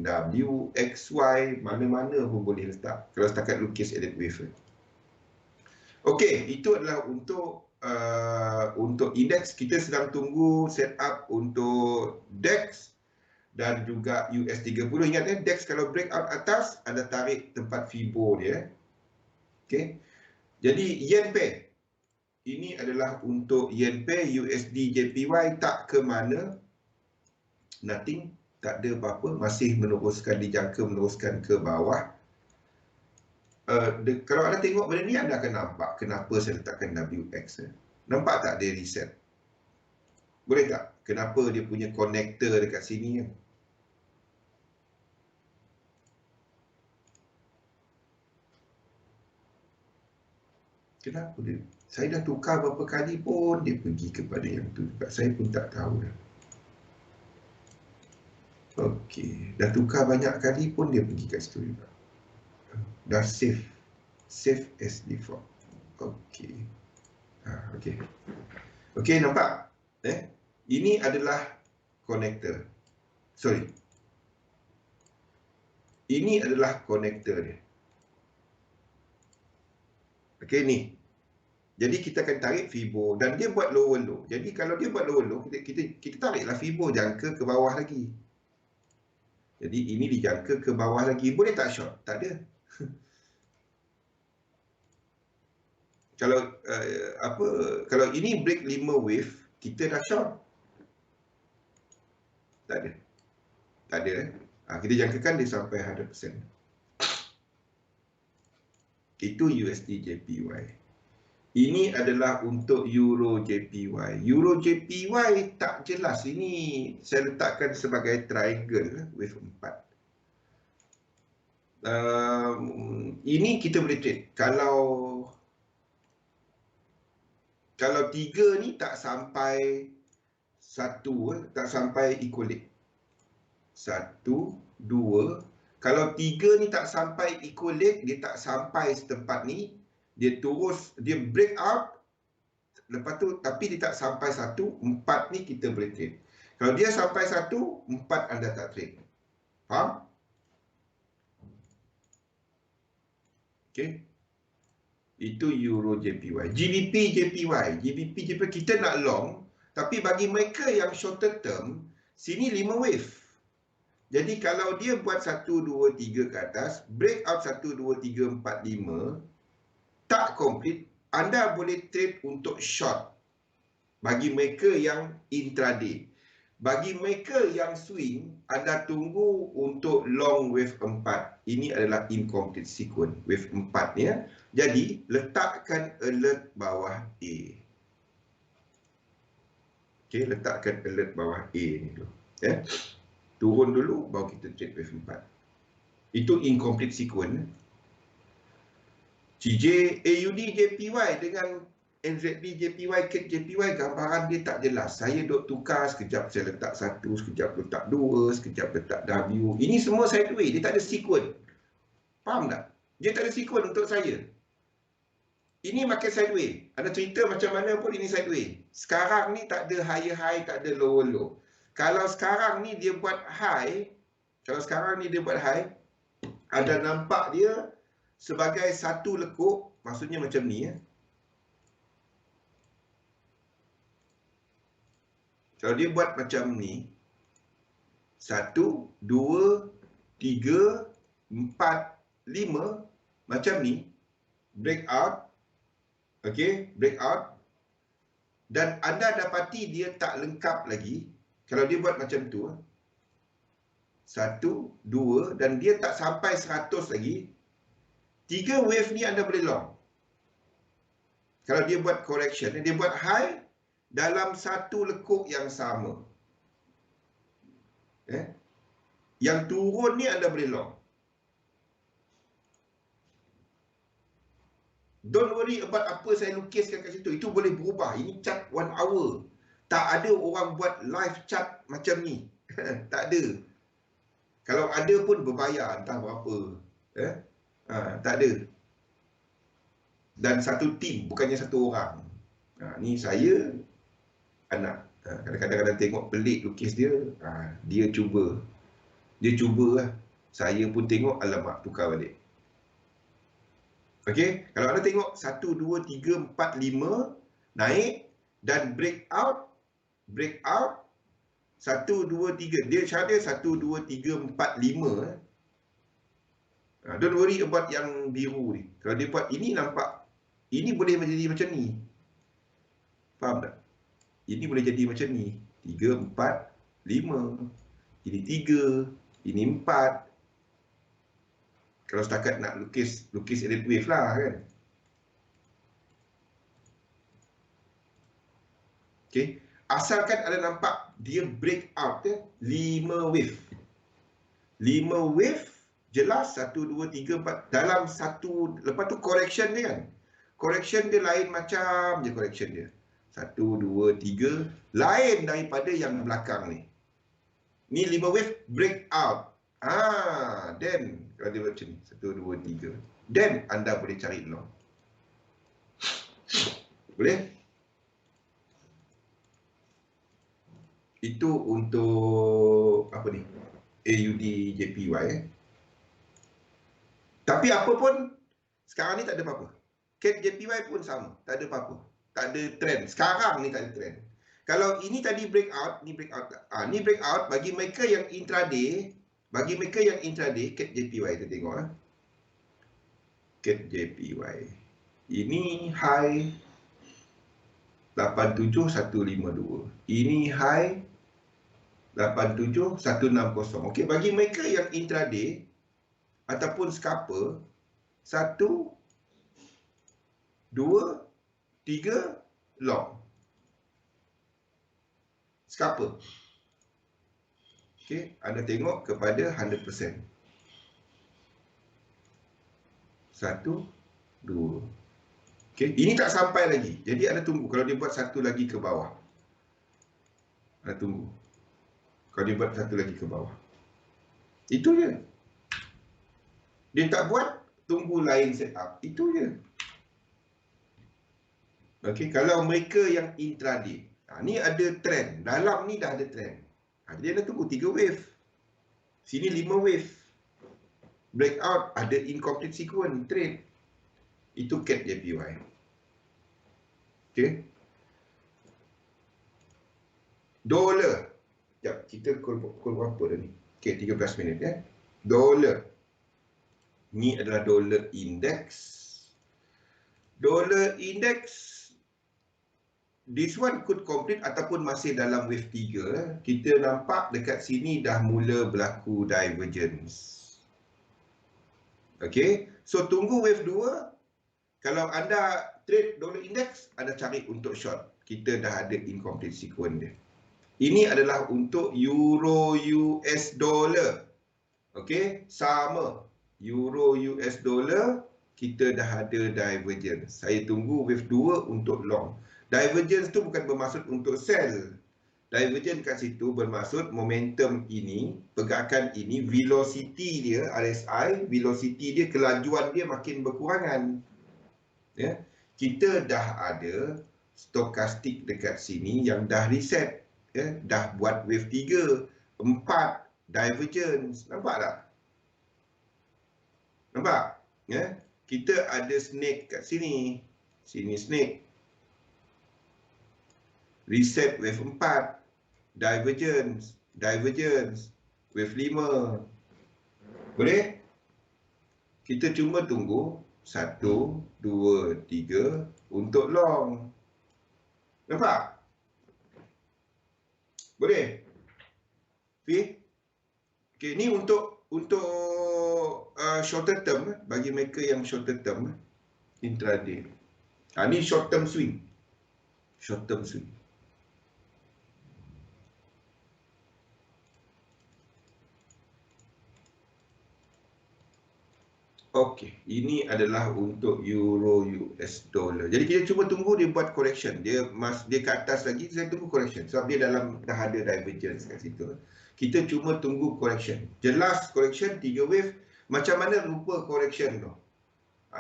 W, X, Y. Mana-mana pun boleh letak. Kalau setakat lukis edit wave. Okey, itu adalah untuk indeks. Kita sedang tunggu setup untuk DAX dan juga US30. Ingat DAX kalau breakout atas, ada tarik tempat Fibo dia. Okey. Jadi yen pair. Ini adalah untuk yen pair USD JPY tak ke mana. Nothing, tak ada apa-apa, masih meneruskan ke bawah. Kalau anda tengok benda ni, anda akan nampak kenapa saya letakkan WX. Nampak tak dia reset? Boleh tak? Kenapa dia punya connector dekat sini kan? Kenapa dia? Saya dah tukar berapa kali pun dia pergi kepada yang tu juga. Saya pun tak tahu dah. Okey, dah tukar banyak kali pun dia pergi kat situ juga. Dah save as default. Okey. Okey, nampak? Ini adalah connector. Sorry. Ini adalah connector dia. Okey, ni. Jadi kita akan tarik Fibo dan dia buat lower low. Jadi kalau dia buat lower low, kita tariklah Fibo jangka ke bawah lagi. Jadi ini dijangka ke bawah lagi. Boleh tak short? Tak ada. Kalau ini break 5 wave, kita dah short. Tak ada. Kita jangkakan dia sampai 100%. Itu USD JPY. Ini adalah untuk Euro JPY. Euro JPY tak jelas. Ini saya letakkan sebagai triangle wave 4. Ini kita boleh trade. Kalau 3 ni tak sampai 1, tak sampai equalate. 1, 2. Kalau 3 ni tak sampai equalate, dia tak sampai setempat ni, dia terus, dia break out. Lepas tu, tapi dia tak sampai 1, 4 ni kita boleh trade. Kalau dia sampai 1, 4 anda tak trade. Faham? Okey. Itu Euro JPY. GBP JPY. Kita nak long. Tapi bagi mereka yang shorter term, sini 5 wave. Jadi kalau dia buat 1, 2, 3 ke atas, breakout 1, 2, 3, 4, 5, tak complete, anda boleh trade untuk short. Bagi mereka yang intraday. Bagi mereka yang swing, anda tunggu untuk long wave 4. Ini adalah incomplete sequence wave 4 ya. Jadi letakkan alert bawah A. Okey, letakkan alert bawah A ni dulu. Ya. Turun dulu baru kita trade wave 4. Itu incomplete sequence. CJ AUD JPY dengan NZD JPY, CAD JPY, gambaran dia tak jelas. Saya duk tukar, sekejap saya letak 1, sekejap letak 2, sekejap letak W. Ini semua sideways, dia tak ada sequence. Faham tak? Dia tak ada sequence untuk saya. Ini market sideways. Anda cerita macam mana pun ini sideways. Sekarang ni tak ada higher high, tak ada lower low. Kalau sekarang ni dia buat high, ada nampak dia sebagai satu lekuk, maksudnya macam ni ya. Kalau dia buat macam ni, 1, 2, 3, 4, 5, macam ni, breakout, okey, breakout, dan anda dapati dia tak lengkap lagi. Kalau dia buat macam tu, 1, 2, dan dia tak sampai 100 lagi, 3 wave ni anda boleh long. Kalau dia buat correction, dia buat high dalam satu lekuk yang sama. Yang turun ni anda boleh long. Don't worry about apa saya lukiskan kat situ. Itu boleh berubah. Ini chart 1 hour. Tak ada orang buat live chart macam ni. Tak ada. Kalau ada pun berbayar entah berapa. Tak ada. Dan satu tim, bukannya satu orang. Ni saya, anak. Kadang-kadang tengok pelik lukis dia. Dia cuba. Dia cubalah. Saya pun tengok, alamak, tukar balik. Okey, kalau anda tengok 1, 2, 3, 4, 5 naik dan breakout, 1, 2, 3. Dia ada 1, 2, 3, 4, 5. Don't worry about yang biru ni. Kalau dia buat ini nampak, ini boleh menjadi macam ni. Faham tak? Ini boleh jadi macam ni. 3, 4, 5. Ini 3, ini 4. Kalau setakat nak lukis elite wave lah kan. Okey, asalkan ada nampak dia break out 5 wave. 5 wave jelas 1, 2, 3, 4 dalam satu, lepas tu correction dia kan. Correction dia lain macam je correction dia. 1, 2, 3 lain daripada yang belakang ni. Ni 5 wave break out. Then kalau dia buat macam ni, 1, 2, 3. Then anda boleh cari long. Boleh? Itu untuk apa ni? AUD JPY. Tapi apa pun sekarang ni tak ada apa-apa. CAD JPY pun sama, tak ada apa-apa. Tak ada trend. Sekarang ni tak ada trend. Kalau ini tadi breakout, ni breakout. Ni breakout bagi mereka yang intraday, CAD JPY kita tengok CAD JPY. Ini high 87152. Ini high 87160. Okey, bagi mereka yang intraday ataupun scalper, 1, 2, 3 long. Scalper. Okey, anda tengok kepada 100%. 1, 2. Okey, ini tak sampai lagi. Jadi anda tunggu kalau dia buat satu lagi ke bawah. Anda tunggu. Kalau dia buat satu lagi ke bawah. Itu je. Dia tak buat, tunggu lain setup. Itu je. Okey, kalau mereka yang intraday. Ni ada trend. Dalam ni dah ada trend. Jadi anda tunggu 3 wave. Sini 5 wave. Breakout, ada incomplete sequence trade. Itu CAD JPY. Okey. Dolar. Sekejap, kita pukul berapa dah ni? Okey, 13 minit ya. Dolar. Ni adalah dolar index. Dolar index, this one could complete ataupun masih dalam wave 3. Kita nampak dekat sini dah mula berlaku divergence. Okey, so tunggu wave 2. Kalau anda trade dollar index, anda cari untuk short. Kita dah ada incomplete sequence dia. Ini adalah untuk euro US dollar. Okey, sama. Euro US dollar, kita dah ada divergence. Saya tunggu wave 2 untuk long. Divergence tu bukan bermaksud untuk sell. Divergence kat situ bermaksud momentum ini, pergerakan ini, velocity dia, RSI, velocity dia, kelajuan dia makin berkurangan. Ya. Kita dah ada stokastik dekat sini yang dah reset. Ya. Dah buat wave 3, 4, divergence. Nampak tak? Nampak? Ya. Kita ada snake kat sini. Sini snake. Reset wave 4. Divergence. Divergence. Wave 5. Boleh? Kita cuma tunggu 1, 2, 3 untuk long. Nampak? Boleh? Okay? Okay, ni untuk shorter term, bagi mereka yang shorter term, intraday. Ni short term swing. Short term swing. Okey, ini adalah untuk euro US dollar. Jadi kita cuba tunggu dia buat correction. Dia ke atas lagi, saya tunggu correction. Sebab dia dah ada divergence kat situ. Kita cuma tunggu correction. Jelas correction 3 wave. Macam mana rupa correction tu?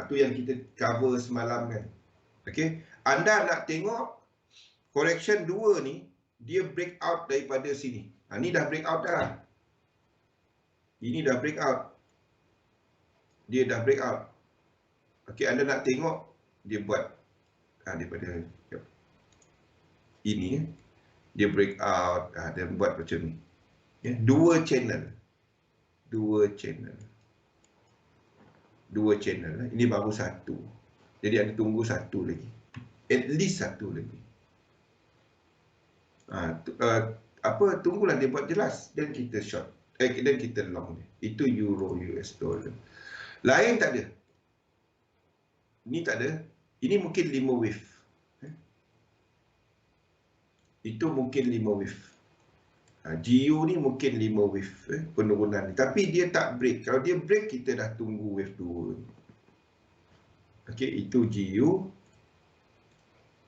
Tu yang kita cover semalam kan. Okey, anda nak tengok correction 2 ni dia break out daripada sini. Ni dah break out dah. Ini dah break out. Dia dah break out. Okey, anda nak tengok dia buat daripada ini dia break out, dia buat macam ni. Ya, dua channel. Ini baru satu. Jadi anda tunggu satu lagi. At least satu lagi. Tunggulah dia buat jelas dan kita short. Dan kita long dia. Itu euro US dollar. Lain tak ada. Ini tak ada. Ini mungkin 5 wave. Itu mungkin 5 wave. GU ni mungkin 5 wave penurunan. Tapi dia tak break. Kalau dia break, kita dah tunggu wave 2. Okey, itu GU.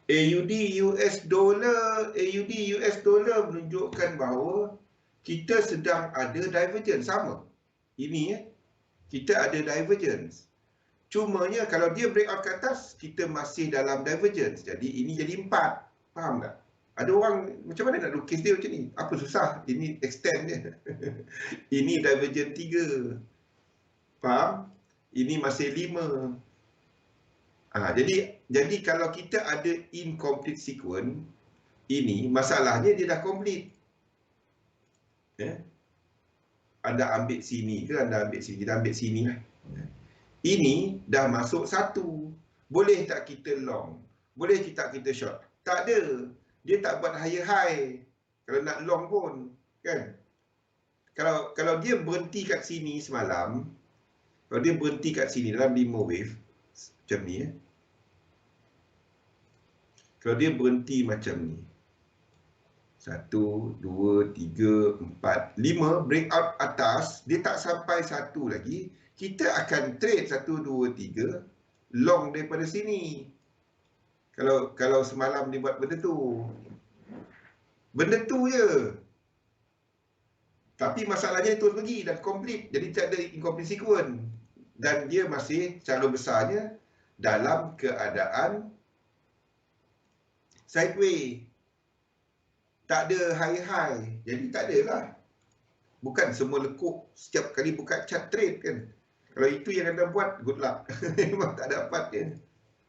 AUD US dollar menunjukkan bahawa kita sedang ada divergence. Sama. Ini kita ada divergence. Cumanya kalau dia break out ke atas, kita masih dalam divergence. Jadi ini jadi 4. Faham tak? Ada orang macam mana nak lukis dia macam ni? Apa susah? Ini extend dia. Ini divergence 3. Faham? Ini masih 5. Jadi kalau kita ada incomplete sequence, ini masalahnya dia dah complete. Anda ambil sini ke anda ambil sini? Kita ambil sini lah. Ini dah masuk 1. Boleh tak kita long? Boleh tak kita short? Tak ada. Dia tak buat higher high. Kalau nak long pun, kan? Kalau dia berhenti kat sini semalam, kalau dia berhenti kat sini dalam 5 wave macam ni, kalau dia berhenti macam ni, 1, 2, 3, 4, 5 breakout atas, dia tak sampai 1 lagi, kita akan trade 1, 2, 3 long daripada sini. Kalau semalam dia buat benda tu. Benda tu je. Tapi masalahnya dia terus pergi dan complete. Jadi tak ada incomplete sequence. Dan dia masih secara besarnya dalam keadaan sideways. Tak ada high-high. Jadi tak adalah. Bukan semua lekuk setiap kali buka chart trade kan. Kalau itu yang anda buat, good luck. Memang tak dapat dia.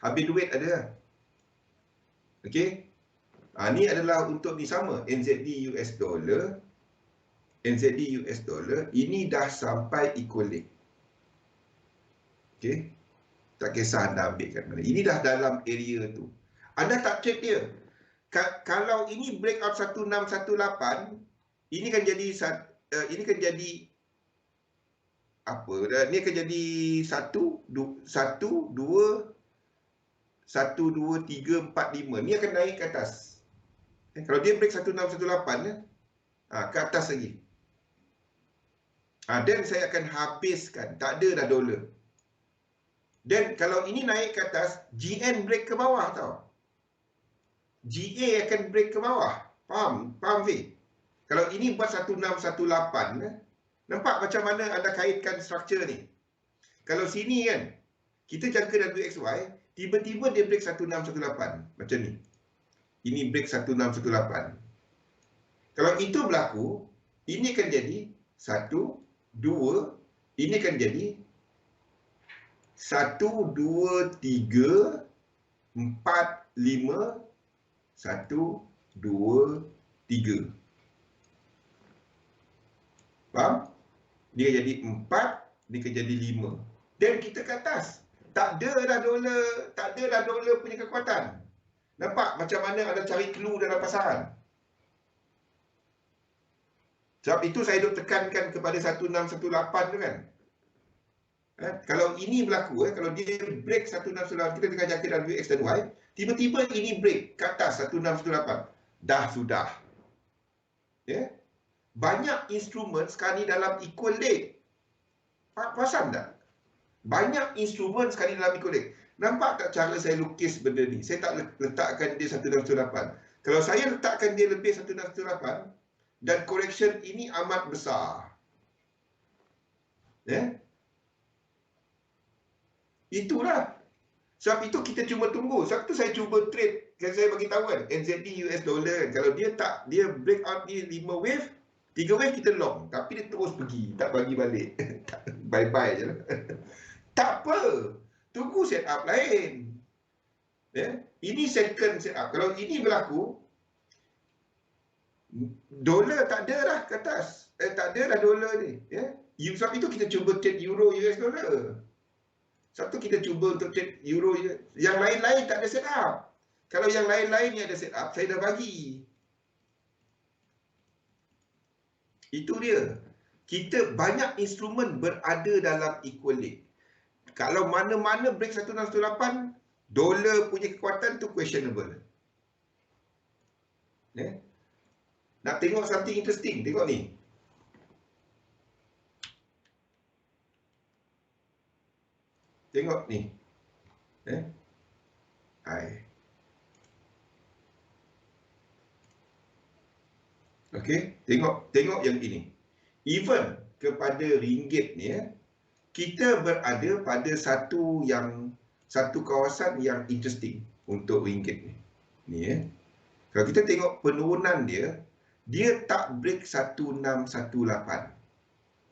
Habis duit ada. Okey. Ni adalah untuk ni sama. NZD US dollar. NZD US dollar. Ini dah sampai equilibrium. Okey. Tak kisah anda ambil kat mana. Ini dah dalam area tu. Anda tak trade dia. Kalau ini breakout 1618, ini kan jadi apa? Ini akan jadi 1, 2, 3, 4, 5. Ni akan naik ke atas. Kalau dia break 1618, ke atas lagi. Dan saya akan habiskan. Tak ada dah dolar. Dan kalau ini naik ke atas, GN break ke bawah tau. GA akan break ke bawah. Faham? Faham, Fi? Kalau ini buat 1618, nampak macam mana anda kaitkan struktur ni? Kalau sini kan, kita jangka WXY, tiba-tiba dia break 1618. Macam ni. Ini break 1618. Kalau itu berlaku, ini akan jadi 1, 2, ini akan jadi 1, 2, 3, 4, 5, 1, 2, 3. Faham? Dia jadi 4, dia akan jadi 5. Dan kita ke atas. Tak ada dah dolar punya kekuatan. Nampak macam mana ada cari clue dalam pasaran? Sebab itu saya duk tekankan kepada 1618 tu kan. Kalau ini berlaku, kalau dia break 1618, kita tengah jangka dalam X dan Y, tiba-tiba ini break ke atas 1618. Dah sudah. Ya? Banyak instrumen sekarang ni dalam equal leg. Perasan tak? Banyak instrumen sekarang ni dalam equal leg. Nampak tak cara saya lukis benda ni? Saya tak letakkan dia 1618. Kalau saya letakkan dia lebih 1618, dan correction ini amat besar. Ya? Itulah. Sebab itu kita cuma tunggu. Sebab itu saya cuba trade. Saya bagi tahu kan, NZD US dollar. Kalau dia break out ni 5 wave, 3 wave kita long. Tapi dia terus pergi. Tak bagi balik. Bye-bye je lah. Tak apa. Tunggu set up lain. Ya? Ini second set up. Kalau ini berlaku, dolar tak ada dah ke atas. Tak ada dah dolar ni. Ya? Sebab itu kita cuba trade euro US dollar. Satu kita cuba untuk trade euro. Yang lain-lain tak ada set up. Kalau yang lain-lain yang ada set up, saya dah bagi. Itu dia. Kita banyak instrumen berada dalam equal leg. Kalau mana-mana break 1618, dolar punya kekuatan tu questionable. Ya? Nak tengok something interesting, tengok ni. Tengok ni. Okey, tengok yang ini. Even kepada ringgit ni, kita berada pada satu kawasan yang interesting untuk ringgit ni. Ni Kalau kita tengok penurunan dia tak break 1618.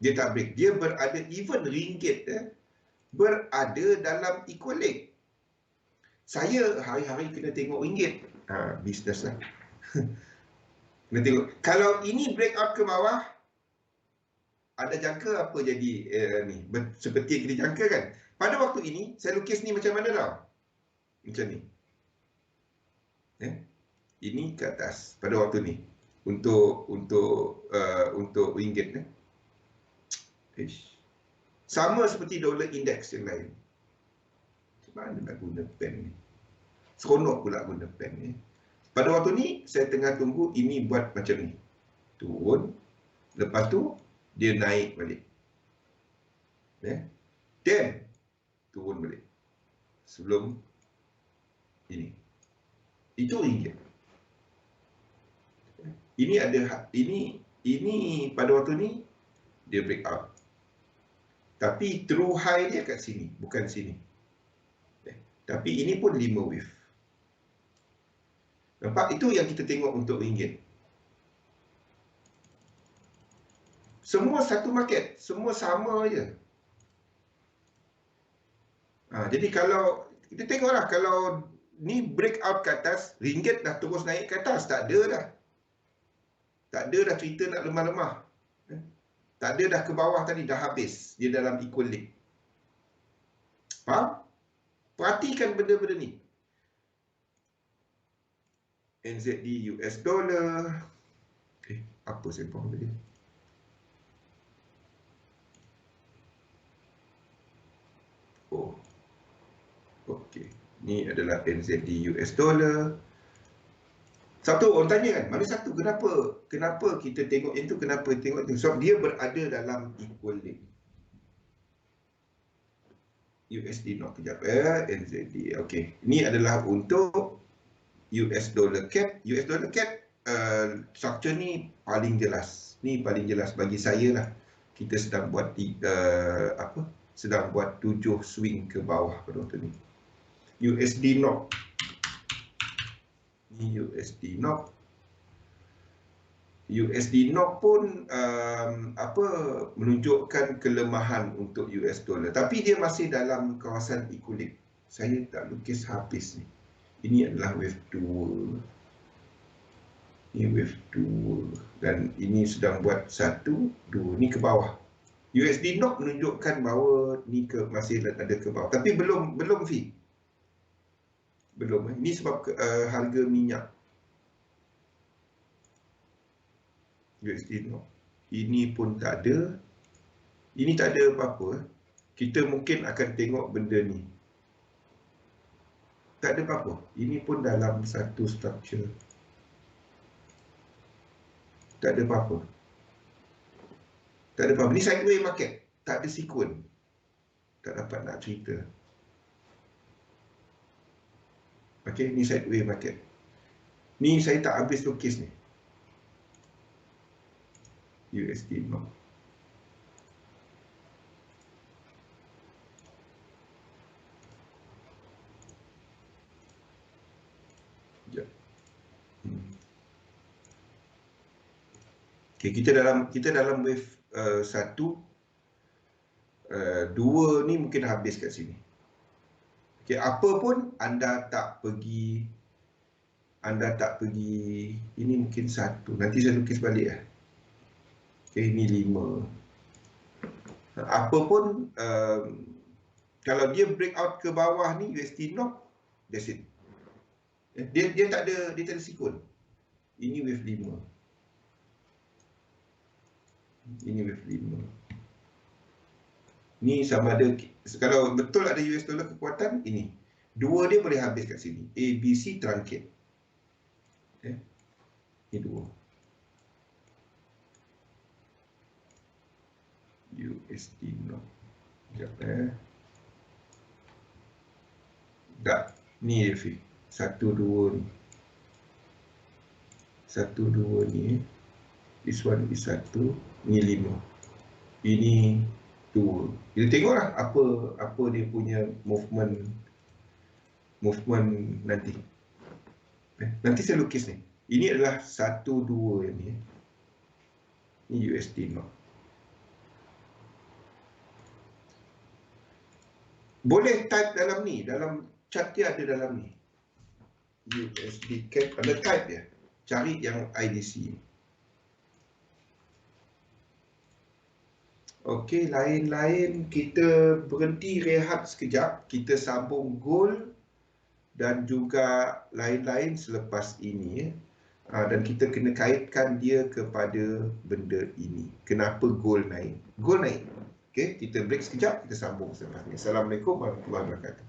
Dia tak break. Dia berada, even ringgit berada dalam equal leg. Saya hari-hari kena tengok ringgit. Bisnes lah. Kena tengok. Kalau ini breakout ke bawah, ada jangka apa jadi ni? Seperti yang kita jangka kan. Pada waktu ini, saya lukis ni macam mana tau? Macam ni. Ini ke atas pada waktu ni. Untuk ringgit. Sama seperti dolar indeks yang lain. Macam mana nak guna pen ni? Seronok pula guna pen ni. Pada waktu ni, saya tengah tunggu ini buat macam ni. Turun. Lepas tu, dia naik balik. Dan turun balik. Sebelum ini. Itu ringgit. Ini pada waktu ni, dia break out. Tapi true high dia kat sini, bukan sini. Tapi ini pun 5 wave. Nampak? Itu yang kita tengok untuk ringgit. Semua satu market. Semua sama je. Jadi kalau, kita tengoklah, kalau ni breakout ke atas, ringgit dah terus naik ke atas. Tak ada dah. Tak ada dah cerita nak lemah-lemah. Tak ada dah ke bawah tadi, dah habis. Dia dalam equal leg. Faham? Perhatikan benda-benda ni. NZD US dollar. Apa saya faham tadi? Okey. Ni adalah NZD US dollar. Satu orang tanya kan, mana satu? Kenapa kita tengok yang tu? Kenapa tengok tu? Sebab dia berada dalam equal leg. USD NOK kejap NZD. Okey. Ini adalah untuk US dollar CAD. US dollar CAD structure ni paling jelas. Ni paling jelas bagi saya lah. Kita sedang buat sedang buat 7 swing ke bawah pada waktu ni. USD NOK. Ni USD NOK. USD NOK pun menunjukkan kelemahan untuk US dollar, tapi dia masih dalam kawasan equilibrium. Saya tak lukis habis ni. Ini adalah wave 2. Ini wave 2 dan ini sedang buat 1 2 ni ke bawah. USD NOK menunjukkan bahawa ni masih ada ke bawah, tapi belum V. Belum. Ini sebab harga minyak. USD NOK. Ini pun tak ada. Ini tak ada apa-apa. Kita mungkin akan tengok benda ni. Tak ada apa-apa. Ini pun dalam satu structure. Tak ada apa-apa. Tak ada apa-apa. Ni sideways market. Tak ada sequence. Tak dapat nak cerita. Okey, ni sideways market. Ni saya tak habis lukis ni. USD NOK. Ya. Okay, kita dalam wave 1, 2 ni mungkin habis kat sini. Okay, apa pun anda tak pergi ini mungkin 1. Nanti saya lukis balik lah. Okay, ini 5. Apa pun kalau dia breakout ke bawah ni USD NOK, that's it. Dia tak ada sikun. Ini wave 5. Ini wave 5. Ni sama ada, kalau betul ada US dollar kekuatan, ini. 2 dia boleh habis kat sini. A, B, C truncated. Okay. Ini 2. USD NOK. Sekejap Tak. Ni FE. 1, 2 ni. 1, 2 ni. This one is 1. Ni 5. Ini 2. Kita tengoklah apa dia punya movement nanti. Nanti saya lukis ni. Ini adalah 1, 2 yang ni. Ini USD NOK. Boleh type dalam ni, dalam chart dia ada dalam ni. USD CAD, ada type dia. Cari yang IDC. Okey, lain-lain kita berhenti rehat sekejap. Kita sambung gold dan juga lain-lain selepas ini. Dan kita kena kaitkan dia kepada benda ini. Kenapa gold naik? Gold naik. Okey, kita break sekejap, kita sambung selepas ini. Assalamualaikum warahmatullahi wabarakatuh.